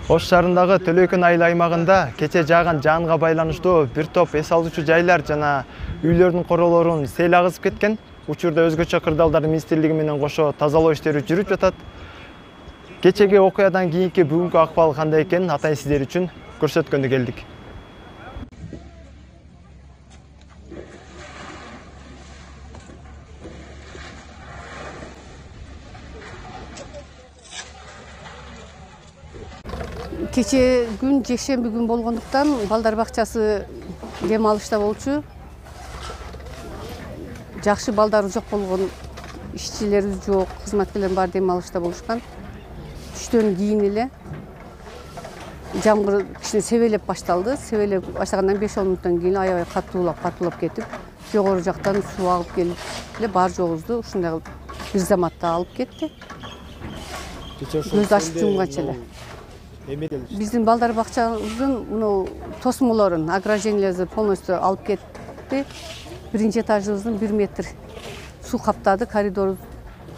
Ош шаарындагы Төлөйкөн айыл аймагында кече жааган жаанга байланыштуу бир топ эс алуучу жайлар жана үйлөрдүн королорун сел агызып кеткен. Учурда өзгөчө кырдаалдар министрлиги менен кошо тазалоо иштери жүрүп жатат. Кечеги окуядан кийинки бүгүнкү акыбал кандай экенин атайын сиздер үчүн көрсөткөнү келдик. Кече күн жекшемби күн болгондуктан балдар бакчасы дем алышта болчу. Жакшы балдары жок болгон, ишчилерибиз жок, кызматкерлер баары дем алышта болушкан. Түштөн кийин эле жамгыр кичине себелеп башталды. Себелеп баштагандан 5-10 мүнөттөн кийин аябай катуулап кетип, жогору жактан суу агып келип эле бар жогубузду ушундай кылып бир заматта алып кетти. Көз ачып жумганча эле. Биздин балдар бакчабыздын мына тосмолорун, огражденияларды полностью алып кетти. Биринчи этажыбыздын 1 метр суу каптады, коридор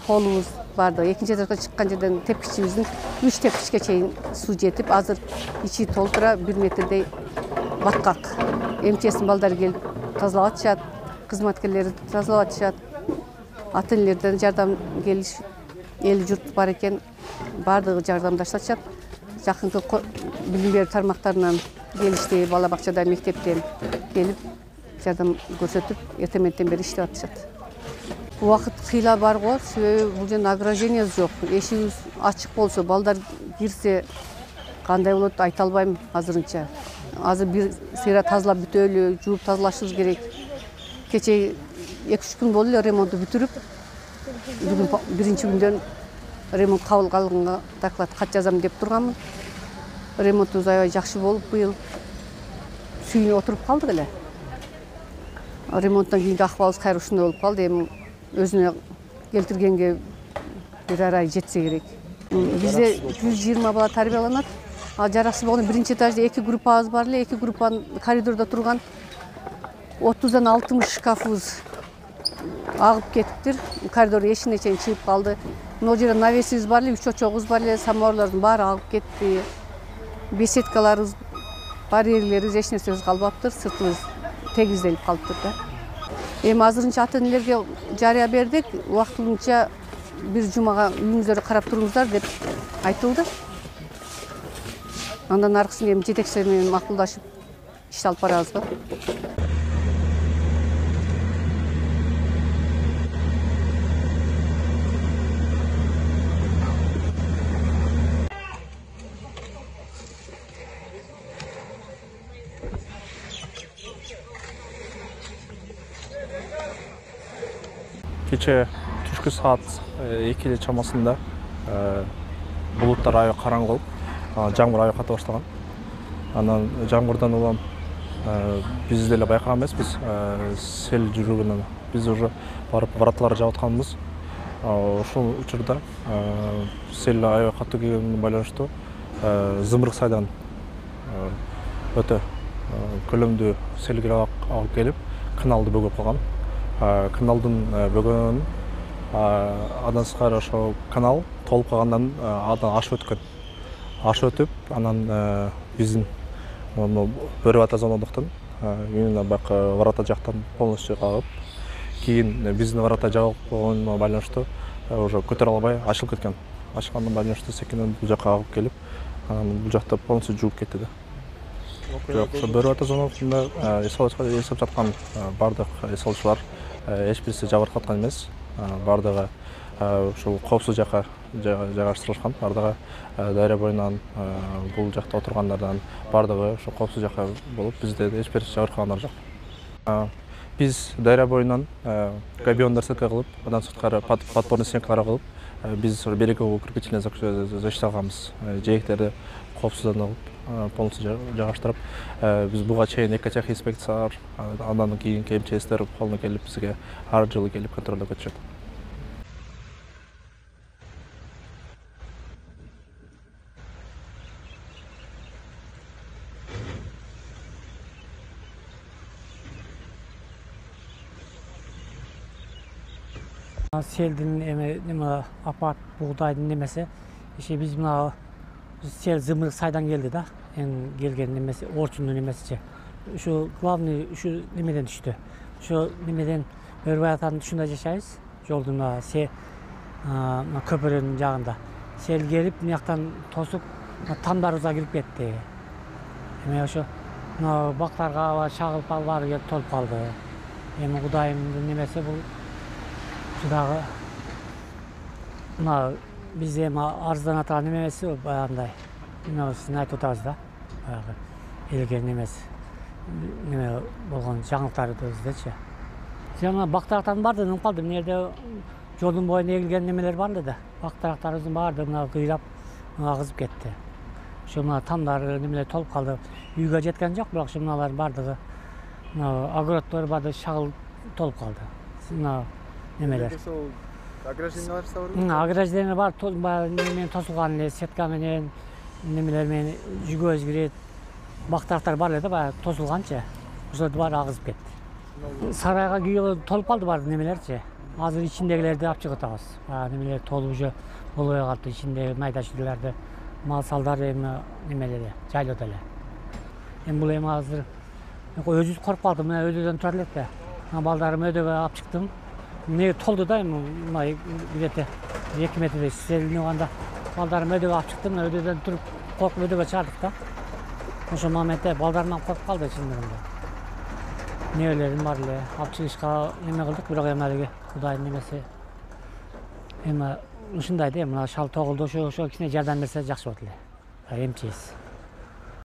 полубуз барды. Экинчи этажга чыккан жерден тепкичибиздин 3 тепкичке чейин суу жетип, азыр ичи толтура 1 метрдей баткак. МЧСтин балдары келип тазалап атышат, кызматкерлери тазалап атышат. Ата-энелерден жардам келиш, эл журт бар экен, баардыгы жардамдашып атышат. Жакынкы билим берүү тармактарынан келишти, бала бакчадан, мектептен келип жардам көрсөтүп, эртеменден бери иштеп атышат. Убакыт кыйла бар го, себеби бул жерде ограждение жок. Эшигибиз ачык болсо, балдар кирсе кандай болот айта албайм азырынча. Азыр бир сыйра тазалап бүтөлү, жууп тазалашыбыз керек. Кече 2-3 күн болду эле ремонтту бүтүрүп, бүгүн биринчи күндөн ремонт кабыл кылганга доклад кат жазам деп турганмын. Ремонтубуз аябай жакшы болуп, быйыл сүйүнүп отуруп калдык эле. Ремонттон кийинки акыбалыбыз кайра ушундай болуп калды. Эми өзүнө келтиргенге бир ара жетсе керек. Бизде 120 бала тарбияланат. Жараксыз болгону биринчи этажда 2 группабыз бар эле, 2 группанын коридордо турган 30дан 60 шкафыбыз агып кетиптир. Коридор эшигине чейин чыгып калды. Мына жерде навесибиз бар эле, 3 очогубуз бар эле, самоварлардын баары агып кетти. Беседкаларыбыз, барьерлерибиз, эч нерсебиз калбаптыр, сыртыбыз тегизделип калыптыр да. Эми азырынча ата-энелерге жарыя бердик, убактылуулунча бир жумага үйүңүздөрдү карап туруңуздар деп айтылды. Андан аркысын эми жетекчилер менен макулдашып иш алып барабыз го. Кече түшкү саат 2 чамасында булуттар аябай караңгы болуп, жамгыр аябай ката баштаган. Анан жамгырдан улам биз деле байкаган эмеспиз, сел жүрүгүнөн биз уже барып враталарды жаап атканбыз. Ошол учурда сел аябай катуу келгенине байланыштуу зымырык сайдан өтө көлөмдүү сел агып келип, каналды бөгөп калган. Каналдын бөгөнүн андан сырткары ошол канал толуп калгандан андан ашып өткөн. Ашып өтүп, анан биздин бөрү бата зоналыктан үйүнө бакы врата жактан полностью агып, кийин биздин врата жабык болгонуна байланыштуу уже көтөрө албай ачылып кеткен. Ачкандан байланыштуу секинен бул жакка агып келип, анан бул жакта полностью жууп кетти да. Жок, ошо бөрү бата зоналыктанда эсеп жаткан бардык эс алуучулар эч бирси жабыркаткан эмес. Бардыгы ушул коопсуз жакка жайгаштырылышкан. Бардыгы дайра боюнан бул жакта отургандардан бардыгы ошо коопсуз жакка болуп, бизде эч бир жабыркагандар жок. Биз дайра боюнан габиондар сетка кылып, андан сырткары подпорный стенкалар кылып, биз береговой укрепительный защита алганбыз. Жээктерди коопсуздон алып, полностью жайгаштырып, биз буга чейин экотех инспекциялар, андан кийинки МЧСтер колуна келип бизге ар жылы келип контролдоп өтүшөт. Селдин эме апат бугдайдын немеси, биз мына Sel zımırık saydan geldi da. En gelgen nemesi, orçunlu nemesice. Şu главный şu nemeden düştü. Şu nemeden Örbayatan düşünde yaşayız. Yolduğunda köpürün жағында. Sel gelip mıyaktan tosup tamдар uza girip ketти. Эми ошо бактарга чагылып баары келип толуп калды. Эми Кудайымдын немеси бул дагы мына биз эми арызданып аткан немеси баягындай. Мына сиз айтып атабыз да. Баягы элге немеси. Неме болгон жаңылыктарды өздечи. Жана бактарактан барды нуп калды. Мына жерде жолдун боюна эгилген немелер бар эле да. Бактарактарыбыздын баардыгына кыйрап агызып кетти. Şu tamlar немелер толуп калды. Үйгө жеткен жок, бирок мыналар бардыгы огороддор барды шагыл толуп калды. Мына немелер. Ограждениялар сабыр? Ограждение бар, немен тосулган эле, сетка менен немелер менен жүгөз кирет. Бактарактар бар эле да, баягы тосулганчы. Ошолорду баары агызып кетти. Сарайга күйгө толуп калды баары немелерчи. Азыр ичиндегилерди алып чыгып атабыз. Немелер толуп уже болбой калды, ичиндеги майда чүлөрдү. Mal salдар эми немелери жайлоодо эле. Эми бул эми азыр өзүбүз коруп калдым, мына өйдөдөн тура элек да. Балдарымы өйдөгө алып чыктым. Эмне толду да эми мына где-то 2 метрдей селинип калганда балдарымы өйдөгө алып чыктым, өйдөдөн туруп коркуп өйдөгө чыгардык да. Ошол моментте балдарымдан коруп калды чындыгында. Небелерим бар эле, алып чыгышка неме кылдык, бирок эми алиги Кудайдын немеси эми ушундай да, мына шал тогулду, ошо кичине жардам берсе жакшы болот эле. Эмчиyiz.